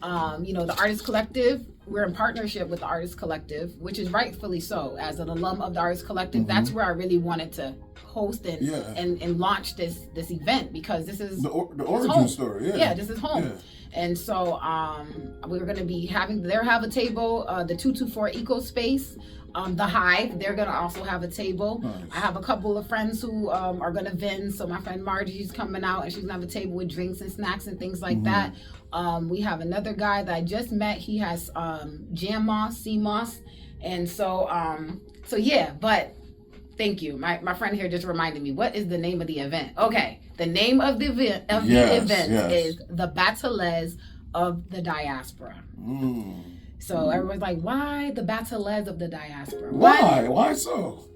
The Artist Collective, we're in partnership with the Artist Collective, which is rightfully so. As an alum of the Artist Collective, that's where I really wanted to host and launch this event, because this is the origin story. Yeah, this is home. Yeah. And so we're going to be have a table, the 224 Eco Space. The Hive, they're going to also have a table. Nice. I have a couple of friends who are going to vend. So my friend Margie's coming out, and she's going to have a table with drinks and snacks and things like that. We have another guy that I just met. He has Jam Moss, Sea Moss. And so yeah, but thank you. My friend here just reminded me, what is the name of the event? Okay, the name of the event is the Battles of the Diaspora. So everyone's like, why the Battles of the Diaspora? Why so?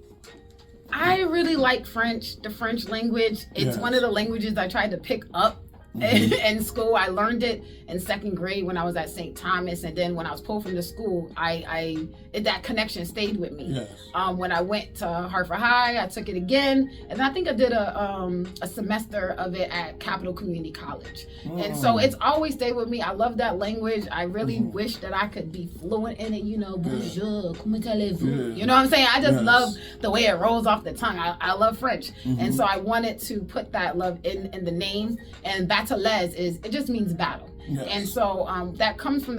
I really like French, the French language. It's one of the languages I tried to pick up in school. I learned it in second grade when I was at St. Thomas, and then when I was pulled from the school, that connection stayed with me. Yes. When I went to Hartford High, I took it again, and I think I did a semester of it at Capital Community College. And so it's always stayed with me. I love that language. I really wish that I could be fluent in it. Bonjour, comment allez-vous? You know what I'm saying? I just love the way it rolls off the tongue. I love French, and so I wanted to put that love in the name. And Battles it just means battle. Yes. And so that comes from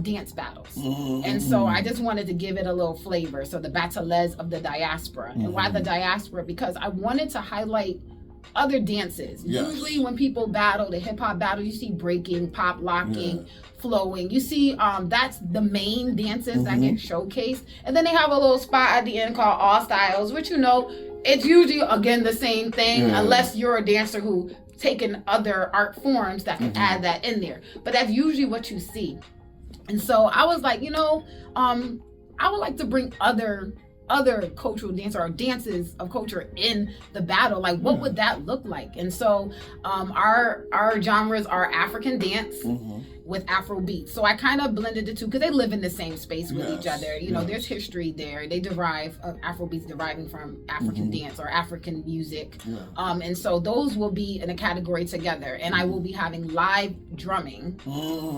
dance battles. And so I just wanted to give it a little flavor. So the Battles of the Diaspora. And why the diaspora? Because I wanted to highlight other dances. Yes. Usually when people battle, the hip hop battle, you see breaking, pop locking, flowing. You see that's the main dances that get showcased. And then they have a little spot at the end called All Styles, which it's usually again the same thing, unless you're a dancer who taken other art forms that can add that in there. But that's usually what you see. And so I was like, I would like to bring other cultural dance or dances of culture in the battle. Like, what would that look like? And so our genres are African dance with Afro beats. So I kind of blended the two because they live in the same space with each other. There's history there. They derive Afro beats deriving from African dance or African music. And so those will be in a category together. And I will be having live drumming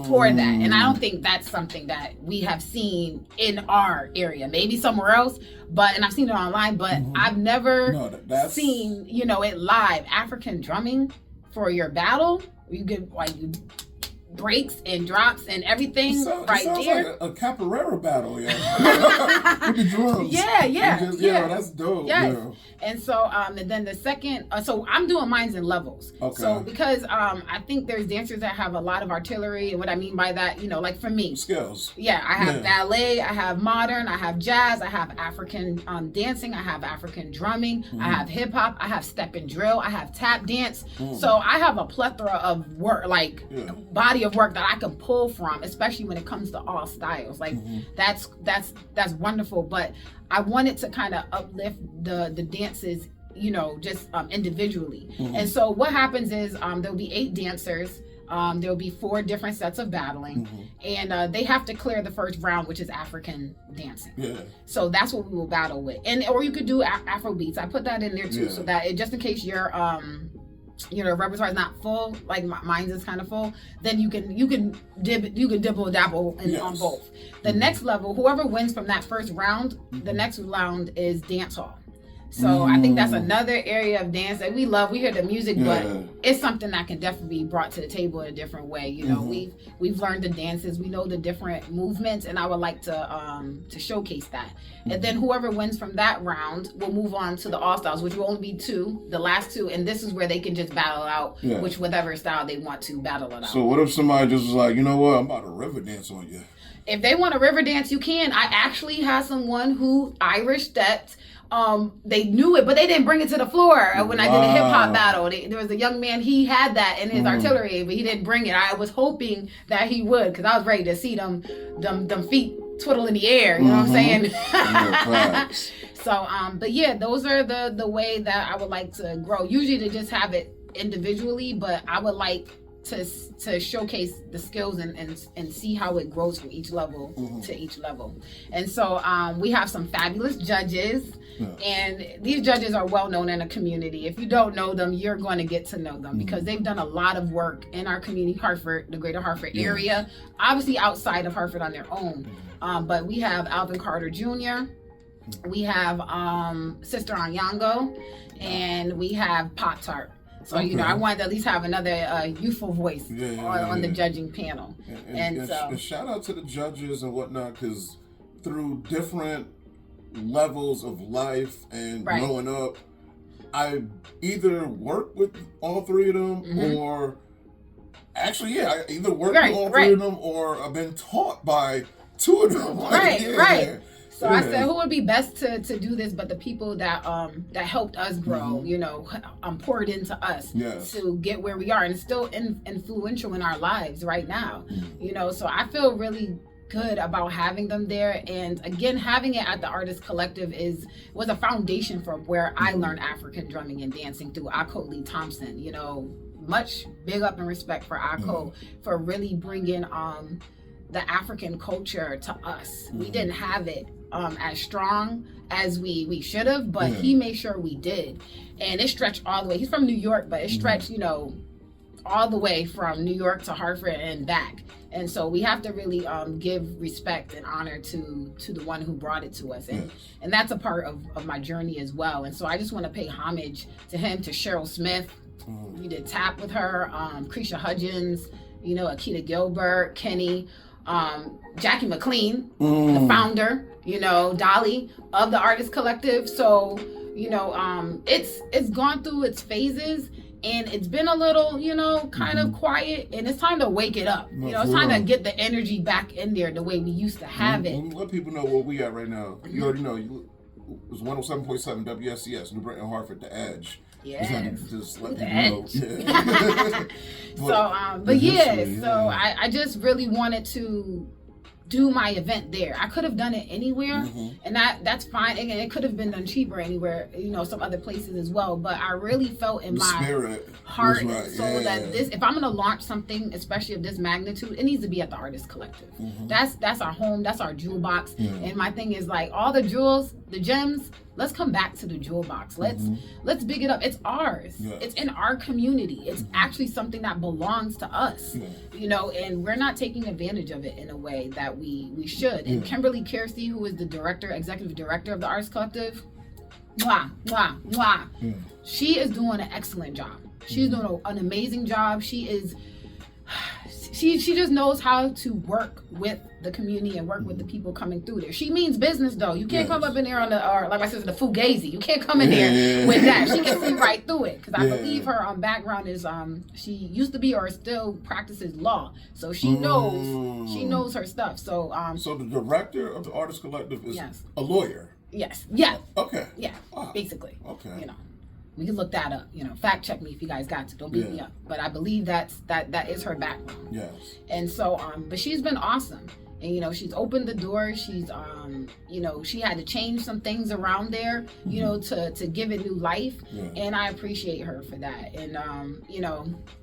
for that. And I don't think that's something that we have seen in our area. Maybe somewhere else, and I've seen it online, but I've never seen, it live. African drumming for your battle. You get breaks and drops and everything it sounds there. Like a capoeira battle, with the drums. That's dope. Yes. Yeah. And so, and then the second, so I'm doing mines in levels. Okay. So because I think there's dancers that have a lot of artillery, and what I mean by that, like for me, skills. Yeah, I have ballet, I have modern, I have jazz, I have African dancing, I have African drumming, I have hip hop, I have step and drill, I have tap dance. So I have a plethora of work, body of work that I can pull from, especially when it comes to all styles. That's wonderful. But I wanted to kind of uplift the dances, just individually. And so what happens is there'll be 8 dancers. There'll be 4 different sets of battling, and they have to clear the first round, which is African dancing. Yeah. So that's what we will battle with, or you could do Afro beats. I put that in there too, so that just in case your repertoire is not full, like mine's is kind of full, then you can dibble dabble on both. The next level, whoever wins from that first round, the next round is dance hall. So I think that's another area of dance that we love. We hear the music, but it's something that can definitely be brought to the table in a different way. We've learned the dances, we know the different movements, and I would like to showcase that. And then whoever wins from that round will move on to the All Styles, which will only be 2, the last 2, and this is where they can just battle out whatever style they want to battle it out. So what if somebody just was like, you know what, I'm about to river dance on you? If they want a river dance, you can. I actually had someone who Irish stepped. They knew it, but they didn't bring it to the floor when I did a hip hop battle. There was a young man, he had that in his artillery, but he didn't bring it. I was hoping that he would, because I was ready to see them feet twiddle in the air. You know what I'm saying? So, but yeah, those are the way that I would like to grow. Usually to just have it individually, but I would like to showcase the skills and see how it grows from each level to each level. And so we have some fabulous judges, and these judges are well known in the community. If you don't know them, you're going to get to know them because they've done a lot of work in our community, Hartford, the greater Hartford area, obviously outside of Hartford on their own. But we have Alvin Carter Jr., we have Sister Anyango, and we Pop Tart. So, I wanted to at least have another youthful voice on the judging panel. And shout out to the judges and whatnot, because through different levels of life and growing up, I either worked with all three of them or actually, I either worked with all three of them or I've been taught by two of them. Right. So I said, who would be best to do this but the people that helped us grow, poured into us to get where we are and still influential in our lives right now. So I feel really good about having them there. And again, having it at the Artist Collective was a foundation for where I learned African drumming and dancing through Akko Lee Thompson. Much big up and respect for Akko for really bringing the African culture to us. We didn't have it as strong as we should have, but he made sure we did. And it stretched all the way. He's from New York, but it stretched, all the way from New York to Hartford and back. And so we have to really give respect and honor to the one who brought it to us. And that's a part of my journey as well. And so I just want to pay homage to him, to Cheryl Smith. We did tap with her, Creisha Hudgens, Akita Gilbert, Kenny, Jackie McLean, the founder, Dolly of the Artist Collective. So, it's gone through its phases and it's been a little, kind of quiet, and it's time to wake it up. It's time to get the energy back in there the way we used to have it. Let people know where we at right now. You already know, it's 107.7 WSCS, New Britain, Hartford, The Edge. Just let people know. So I just really wanted to do my event there. I could have done it anywhere, and that's fine. And it could have been done cheaper anywhere, some other places as well. But I really felt in my heart that if I'm going to launch something, especially of this magnitude, it needs to be at the Artist Collective. That's our home. That's our jewel box. And my thing is all the jewels, the gems. Let's come back to the jewel box. Let's big it up. It's ours. It's in our community. It's actually something that belongs to us. And we're not taking advantage of it in a way that we should. And Kimberly Kiersey, who is the executive director of the Arts Collective, she is doing an excellent job. She's doing an amazing job. She just knows how to work with the community and work with the people coming through there. She means business, though. You can't come up in there or like I said, the Fugazi. You can't come in there with that. She can see right through it, because I believe her background is she used to be or still practices law, so she knows her stuff. So so the director of the Artist Collective is a lawyer. Yes. Yeah. Okay. Yeah. Basically. Okay. We can look that up. Fact check me if you guys got to. Don't beat me up. But I believe that is her background. Yes. And so, but she's been awesome. And, she's opened the door. She's, she had to change some things around there, to give it new life. Yeah. And I appreciate her for that. And,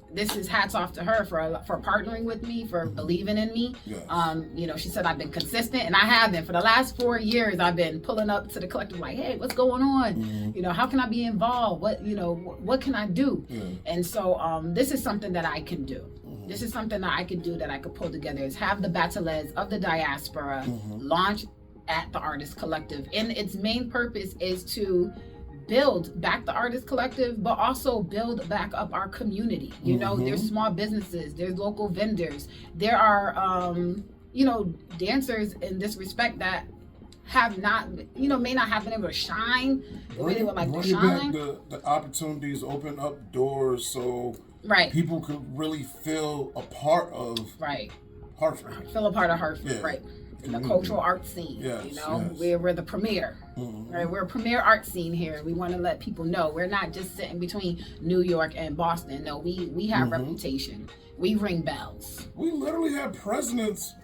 this is hats off to her for partnering with me, for believing in me. Yes. She said I've been consistent, and I have been. For the last 4 years, I've been pulling up to the collective like, hey, what's going on? How can I be involved? What can I do? And so this is something that I can do. This is something that I could do, that I could pull together, is have the Bateles of the diaspora launch at the Artist Collective. And its main purpose is to build back the Artist Collective, but also build back up our community. There's small businesses, there's local vendors, there are dancers in this respect that have not, may not have been able to shine the way they would like to shine. The opportunities, open up doors so people could really feel a part of Hartford. Feel a part of Hartford, right. In the cultural art scene, we're the premier, right? We're a premier art scene here. We want to let people know we're not just sitting between New York and Boston. No, we have reputation. We ring bells. We literally have presidents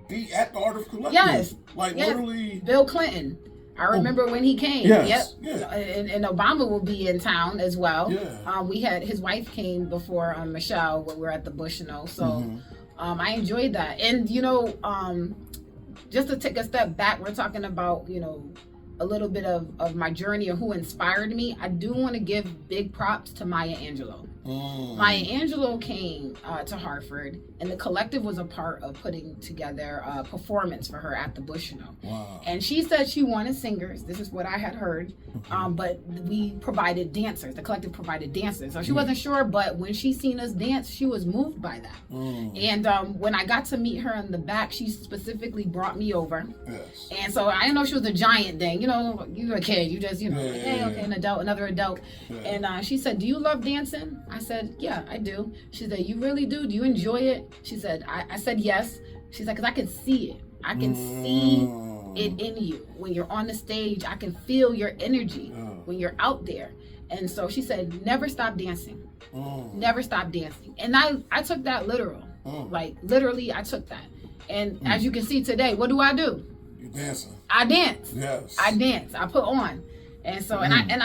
be at the Artist Collective. Yes, literally. Bill Clinton. I remember when he came. Yes. Yep. Yeah. And Obama will be in town as well. Yeah. We had his wife came before Michelle when we were at the Bushnell. So I enjoyed that. And just to take a step back, we're talking about a little bit of my journey or who inspired me. I do want to give big props to Maya Angelou. Maya Angelou came to Hartford, and the collective was a part of putting together a performance for her at the Bushnell. Wow. And she said she wanted singers. This is what I had heard. But we provided dancers. The collective provided dancers. So she wasn't sure, but when she seen us dance, she was moved by that. And when I got to meet her in the back, she specifically brought me over. Yes. And so I didn't know she was a giant thing. You're a kid. You just, okay, an adult, another adult. Yeah. And she said, "Do you love dancing?" I said, "Yeah, I do." She said, "You really do? Do you enjoy it?" She said, I said, "Yes." She's like, "Because I can see it. I can see it in you. When you're on the stage, I can feel your energy when you're out there." And so she said, "Never stop dancing. Never stop dancing." And I took that literal. Like, literally, I took that. And as you can see today, what do? You dancing. I dance. Yes. I dance. I put on. And so, and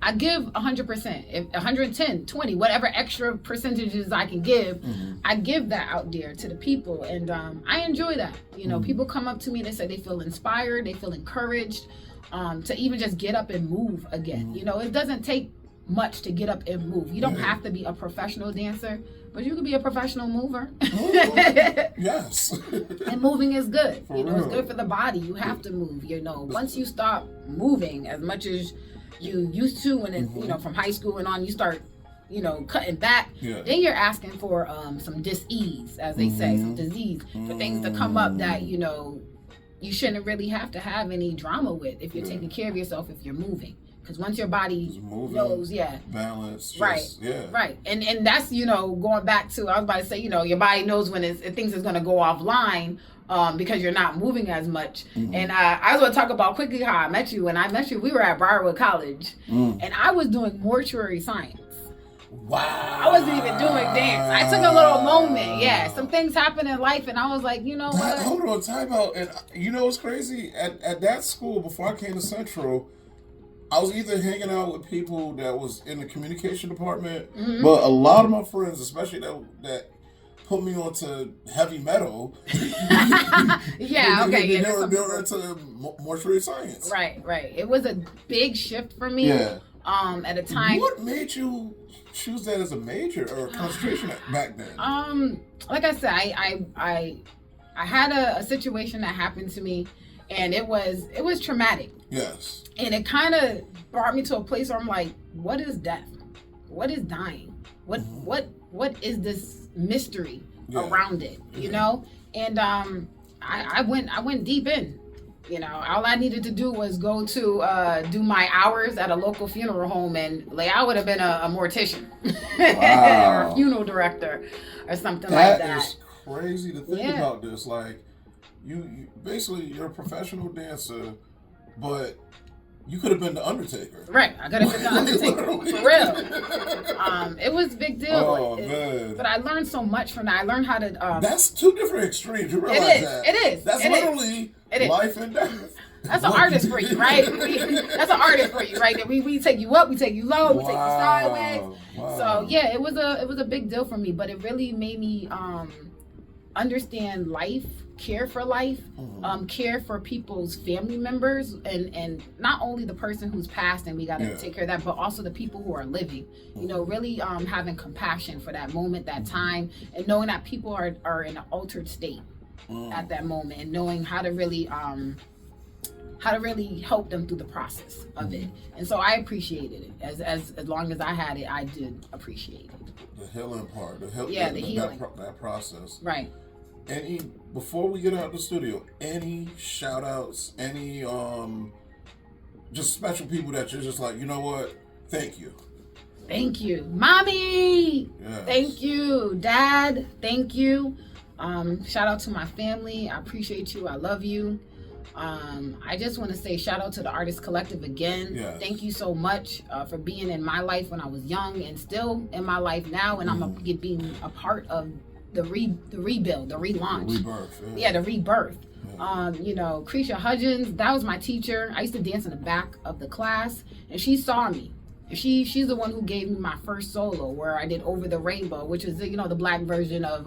I give 100%, if 110, 20, whatever extra percentages I can give, I give that out there to the people. And I enjoy that. People come up to me and they say they feel inspired, they feel encouraged to even just get up and move again. It doesn't take much to get up and move. You don't have to be a professional dancer, but you can be a professional mover. Yes. And moving is good. For It's real. good for the body. You have to move. Once you stop moving as much as you used to, and then from high school and on, you start cutting back, then you're asking for some dis-ease, as they say, some disease, for things to come up that you shouldn't really have to have any drama with if you're taking care of yourself, if you're moving. Because once your body knows, balance, right, right, and that's going back to, I was about to say, your body knows when it thinks it's going to go offline because you're not moving as much. And I was going to talk about quickly how I met you. When I met you, we were at Briarwood College, and I was doing mortuary science. Wow. I wasn't even doing dance. I took a little moment. Yeah, some things happened in life, and I was like, what? Hold on, time out. And what's crazy? At that school, before I came to Central, I was either hanging out with people that was in the communication department, but a lot of my friends, especially that put me onto heavy metal. Yeah, okay. They were into mortuary science. Right. It was a big shift for me. Yeah. At a time. What made you choose that as a major or concentration back then? Like I said, I had a situation that happened to me, and it was traumatic. Yes. And it kind of brought me to a place where I'm like, what is death? What is dying? What is this mystery around it? And I went deep in. All I needed to do was go to do my hours at a local funeral home, and I would have been a mortician or a funeral director or something like that. That is crazy to think about this. Like, you basically, you're a professional dancer, but you could have been the Undertaker. Right, I could have been the Undertaker. For real. It was a big deal. Oh, man. But I learned so much from that. I learned how to... That's two different extremes. You realize that? It is. That's literally life and death. That's an artist for you, right? That's an artist for you, right? We take you up, we take you low, we take you sideways. Wow. So yeah, it was a big deal for me, but it really made me understand life, care for life, care for people's family members, and not only the person who's passed and we got to take care of that, but also the people who are living. Really having compassion for that moment, that time, and knowing that people are in an altered state at that moment, and knowing how to really help them through the process of it. And so I appreciated it. As long as I had it, I did appreciate it. The healing part, the healing. That process. Right. Before we get out of the studio, any shout outs, any just special people that you're just like, you know what? Thank you. Thank you. Mommy! Yes. Thank you. Dad, thank you. Shout out to my family. I appreciate you. I love you. I just want to say shout out to the Artist Collective again. Yes. Thank you so much for being in my life when I was young, and still in my life now, and I'm being a part of the rebuild, the relaunch. The rebirth. The rebirth. You know, Creisha Hudgens, that was my teacher. I used to dance in the back of the class, and she saw me. She's the one who gave me my first solo, where I did Over the Rainbow, which is, you know, the black version of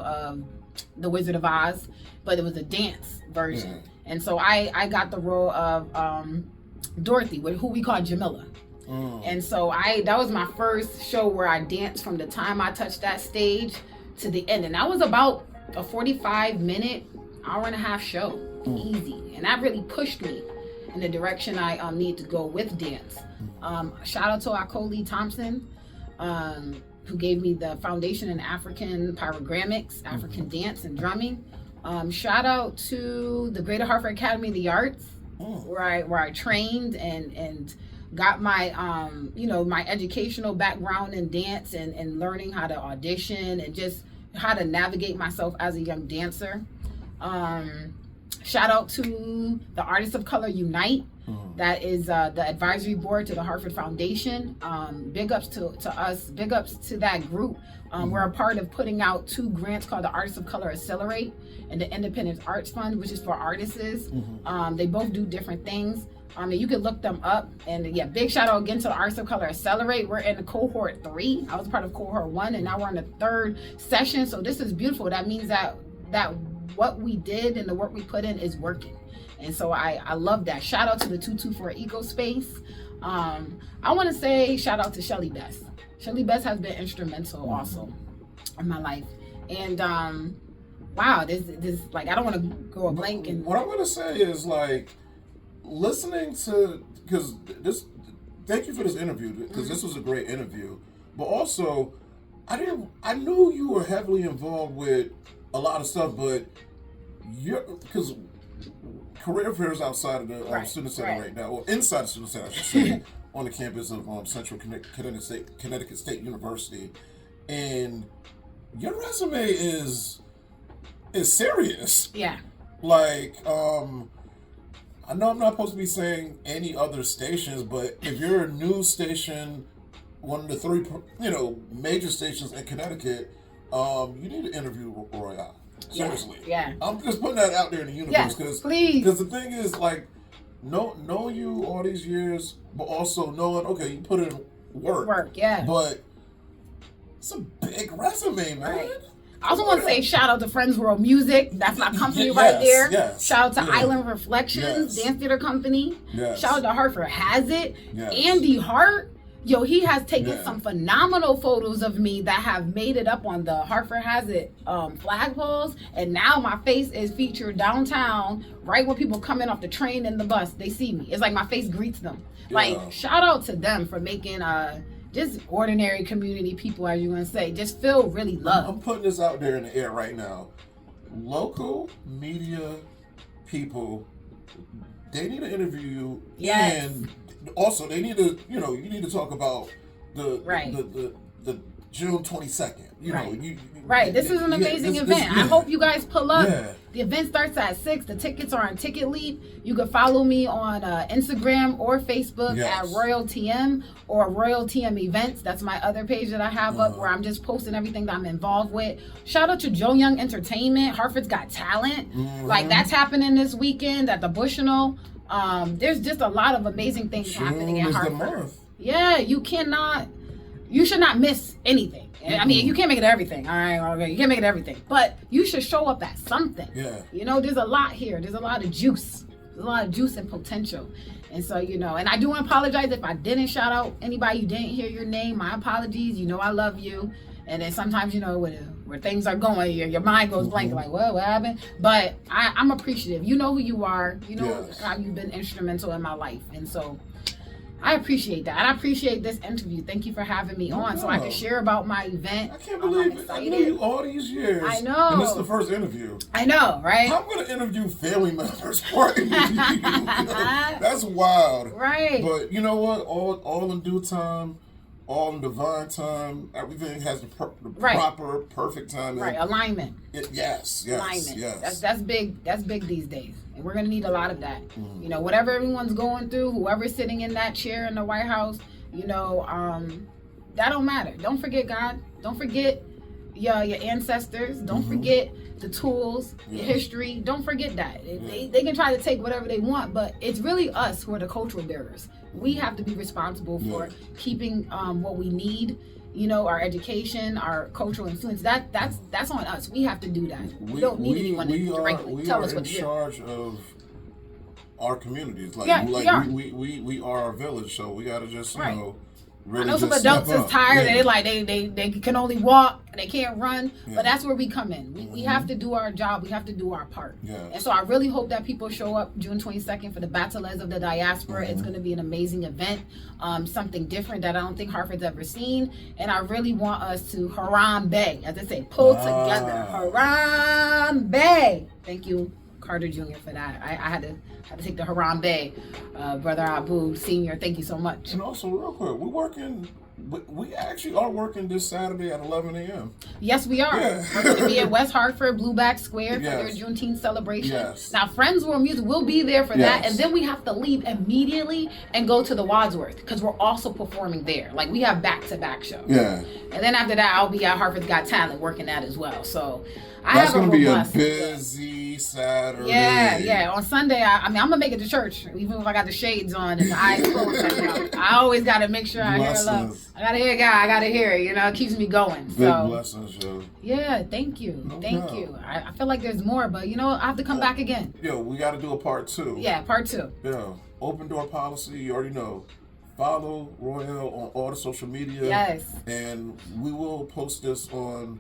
The Wizard of Oz, but it was a dance version. And so I got the role of Dorothy, who we call Jamila. And so that was my first show where I danced from the time I touched that stage to the end. And that was about a 45-minute, hour and a half show. Easy. And that really pushed me in the direction I need to go with dance. Shout out to Akoli Thompson, who gave me the foundation in African pyrogrammics, African dance and drumming. Shout out to the Greater Hartford Academy of the Arts, where I trained and got my you know, my educational background in dance and learning how to audition and just how to navigate myself as a young dancer. Shout out to the Artists of Color Unite. That is the advisory board to the Hartford Foundation. Big ups to us. Big ups to that group. We're a part of putting out 2 grants called the Artists of Color Accelerate and the Independent Arts Fund, which is for artists. They both do different things. And you can look them up. And yeah, big shout out again to the Artists of Color Accelerate. We're in the cohort 3. I was part of cohort 1, and now we're in the 3rd session. So this is beautiful. That means that what we did and the work we put in is working. And so I love that. Shout out to the 224 Eco Space. I want to say shout out to Shelly Best. Shelly Best has been instrumental also in my life. And wow, this like, I don't want to go a blank. And what I'm gonna say is, like, listening to, because this, thank you for this interview, because this was a great interview. But also, I knew you were heavily involved with a lot of stuff, but because career fairs outside of the student center right now, or inside the student center, I should say, on the campus of Central Connecticut State University, and your resume is serious. Yeah. Like, I know I'm not supposed to be saying any other stations, but if you're a news station, one of the 3, you know, major stations in Connecticut, you need to interview Royale. Seriously. Yeah. I'm just putting that out there in the universe, because the thing is, like, knowing you all these years, but also knowing, okay, you put in work. But it's a big resume, man. Right. I also want to say shout out to Friends World Music. That's my company right there. Yes. Shout out to Island Reflections, Dance Theater Company. Yes. Shout out to Hartford Has It. Yes. Andy Hart. Yo, he has taken some phenomenal photos of me that have made it up on the Hartford Has It flagpoles. And now my face is featured downtown, right when people come in off the train and the bus. They see me. It's like my face greets them. Like, shout out to them for making just ordinary community people, as you're going to say, just feel really loved. I'm putting this out there in the air right now. Local media people, they need to interview you. Yes. And also, they need to, you know, you need to talk about the June 22nd. You know, This is an amazing event. I hope you guys pull up. The event starts at 6. The tickets are on Ticket Leap. You can follow me on Instagram or Facebook at Royal TM or Royal TM Events. That's my other page that I have up, where I'm just posting everything that I'm involved with. Shout out to Joe Young Entertainment. Hartford's Got Talent. Like, that's happening this weekend at the Bushnell. There's just a lot of amazing things happening in Hartford. Yeah, you should not miss anything. I mean, you can't make it everything. All right, okay, you can't make it everything, but you should show up at something. Yeah. You know, there's a lot here. There's a lot of juice. There's a lot of juice and potential. And so, you know, and I do want to apologize if I didn't shout out anybody, you didn't hear your name. My apologies. You know, I love you. And then sometimes, you know, where things are going, your mind goes blank, like, what happened? But I'm appreciative. You know who you are. You know how you've been instrumental in my life. And so I appreciate that. And I appreciate this interview. Thank you for having me on so I can share about my event. I can't believe it. I know you all these years. I know. And this is the first interview. I know, right? I'm going to interview family members for you. That's wild. Right. But you know what? All in due time. All in divine time, everything has the proper, perfect time. Right, alignment. Yes. Alignment. That's big. That's big these days, and we're gonna need a lot of that. You know, whatever everyone's going through, whoever's sitting in that chair in the White House, you know, that don't matter. Don't forget God. Don't forget your ancestors. Don't forget the tools, your history. Don't forget that. They can try to take whatever they want, but it's really us who are the cultural bearers. We have to be responsible for keeping what we need. You know, our education, our cultural influence. That's on us. We have to do that. We don't need anyone to directly tell us what to do. We are in charge of our communities. Like, we are our village, so we gotta just, you know, really. I know some adults is tired and they can only walk, they can't run, but that's where we come in. We have to do our job, we have to do our part. And so I really hope that people show up June 22nd for the Bachelors of the Diaspora. It's going to be an amazing event, something different that I don't think Hartford's ever seen, and I really want us to Harambe, as they say, pull together. Harambe. Thank you, Carter Jr. for that. I had to take the Harambe, Brother Abu Senior. Thank you so much. And also, real quick, we actually are working this Saturday at 11 a.m. Yes, we are. We're going to be at West Hartford, Blueback Square for their Juneteenth celebration. Now, Friends World Music will be there for that, and then we have to leave immediately and go to the Wadsworth because we're also performing there. Like, we have back-to-back shows. And then after that, I'll be at Hartford's Got Talent working that as well. So that's going to be a busy Saturday. Yeah. On Sunday, I'm going to make it to church, even if I got the shades on and the eyes closed right now. I always got to make sure I hear love. I got to hear God. I got to hear it. You know, it keeps me going. Big blessings, yo. Yeah, thank you. Thank you. I feel like there's more, but, you know, I have to come back again. Yo, we got to do a part 2. Yeah, part 2. Yeah. Open door policy, you already know. Follow Royale on all the social media. Yes. And we will post this on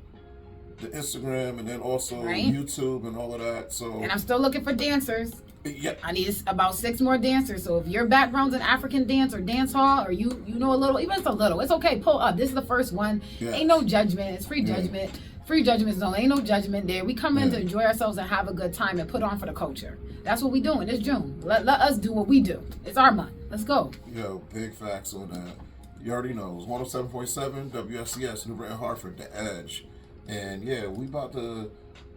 the Instagram and then also YouTube and all of that. So, and I'm still looking for dancers. Yeah. I need about 6 more dancers. So if your background's in African dance or dance hall, or you know a little, even if it's a little, it's okay. Pull up. This is the first one. Ain't no judgment. It's free judgment. Free judgment zone. Ain't no judgment there. We come in to enjoy ourselves and have a good time and put on for the culture. That's what we doing. It's June. Let us do what we do. It's our month. Let's go. Yo, big facts on that. You already know. It's 107.7 WSCS, New Britain, Hartford, The Edge. And yeah, we about to